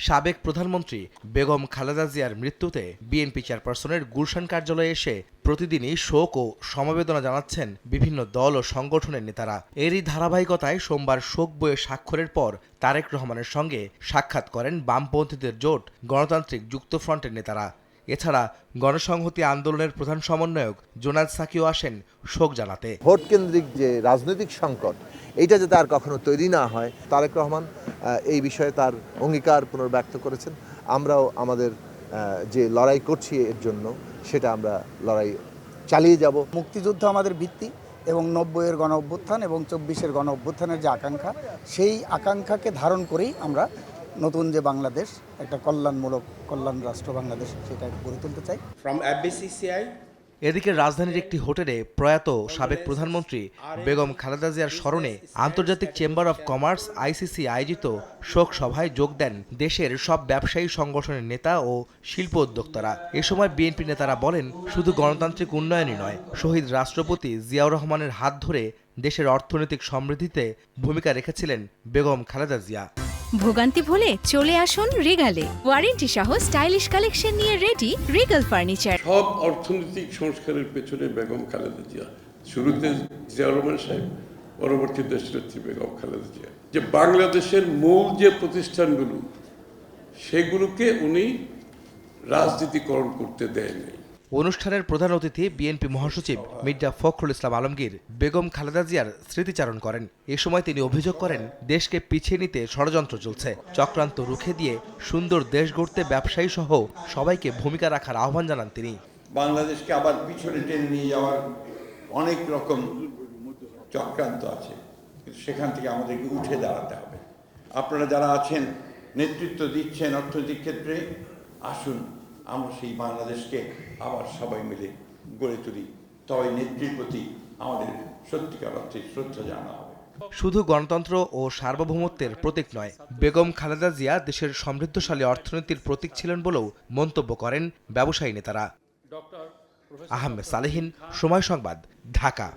সাবেক প্রধানমন্ত্রী বেগম খালেদা জিয়ার মৃত্যুতে বিএনপি চেয়ারপারসনের গুলশান কার্যালয়ে এসে প্রতিদিনই শোক ও সমবেদনা জানাচ্ছেন বিভিন্ন দল ও সংগঠনের নেতারা। এরই ধারাবাহিকতায় সোমবার শোক বইয়ে স্বাক্ষরের পর তারেক রহমানের সঙ্গে সাক্ষাৎ করেন বামপন্থীদের জোট গণতান্ত্রিক যুক্তফ্রন্টের নেতারা। এছাড়া গণসংহতি আন্দোলনের প্রধান সমন্বয়ক জোনায়েদ সাকিও আসেন শোক জানাতে। ভোট কেন্দ্রিক যে রাজনৈতিক সংকট, এইটা যাতে আর কখনো তৈরি না হয়, তারেক রহমান এই বিষয়ে তার অঙ্গীকার পুনর্ব্যক্ত করেছেন। আমরাও আমাদের যে লড়াই করছি এর জন্য, সেটা আমরা লড়াই চালিয়ে যাব। মুক্তিযুদ্ধ আমাদের ভিত্তি এবং ৯০-এর গণ অভ্যুত্থান এবং ২৪-এর গণ অভ্যুত্থানের যে আকাঙ্ক্ষা, সেই আকাঙ্ক্ষাকে ধারণ করেই আমরা নতুন যে বাংলাদেশ, একটা কল্যাণ রাষ্ট্র বাংলাদেশ, সেটা গড়ে তুলতে চাই। এদিকে রাজধানীর একটি হোটেলে প্রয়াত সাবেক প্রধানমন্ত্রী বেগম খালেদা জিয়ার স্মরণে আন্তর্জাতিক চেম্বার অব কমার্স আইসিসি আয়োজিত শোক সভায় যোগ দেন দেশের সব ব্যবসায়ী সংগঠনের নেতা ও শিল্প উদ্যোক্তারা। এ সময় বিএনপি নেতারা বলেন, শুধু গণতান্ত্রিক উন্নয়নই নয়, শহীদ রাষ্ট্রপতি জিয়াউর রহমানের হাত ধরে দেশের অর্থনৈতিক সমৃদ্ধিতে ভূমিকা রেখেছিলেন বেগম খালেদা জিয়া। ভোগান্তি ভুলে চলে আসুন রিগালে, ওয়ারেন্টি সহ স্টাইলিশ কালেকশন নিয়ে রেডি রিগাল ফার্নিচার। সব অর্থনৈতিক সংস্কারের পেছনে বেগম খালেদা জিয়া, শুরুতে জিয়াউর রহমান সাহেব, পরবর্তী দেশনেত্রী বেগম খালেদা জিয়া। যে বাংলাদেশের মূল যে প্রতিষ্ঠানগুলো, সেগুলোকে উনি রাজনীতিকরণ করতে দেয় নাই। অনুষ্ঠানের প্রধান অতিথি বিএনপি মহাসচিব মির্জা ফখরুল ইসলাম আলমগীর বেগম খালেদা জিয়ার স্মৃতিচারণ করেন। এ সময় তিনি অভিযোগ করেন, দেশকে পিছিয়ে নিতে ষড়যন্ত্র চলছে। চক্রান্ত রুখে দিয়ে সুন্দর দেশ গড়তে ব্যবসায়ী সহ সবাইকে ভূমিকা রাখার আহ্বান জানান তিনি। বাংলাদেশকে আবার পিছনে টেনে নিয়ে যাওয়ার অনেক রকম চক্রান্ত আছে, সেখান থেকে আমাদেরকে উঠে দাঁড়াতে হবে। আপনারা যারা আছেন, নেতৃত্ব দিচ্ছেন অর্থনৈতিক ক্ষেত্রে, আসুন আমরা সেই বাংলাদেশকে আবার সবাই মিলে গড়ে তুলি। তবে নেত্রীর প্রতি আমাদের সত্যিকার অর্থে শ্রদ্ধা জানা হবে। শুধু গণতন্ত্র ও সার্বভৌমত্বের প্রতীক নয়, বেগম খালেদা জিয়া দেশের সমৃদ্ধশালী অর্থনীতির প্রতীক ছিলেন বলেও মন্তব্য করেন ব্যবসায়ী নেতারা। আহমেদ সালেহীন, সময় সংবাদ, ঢাকা।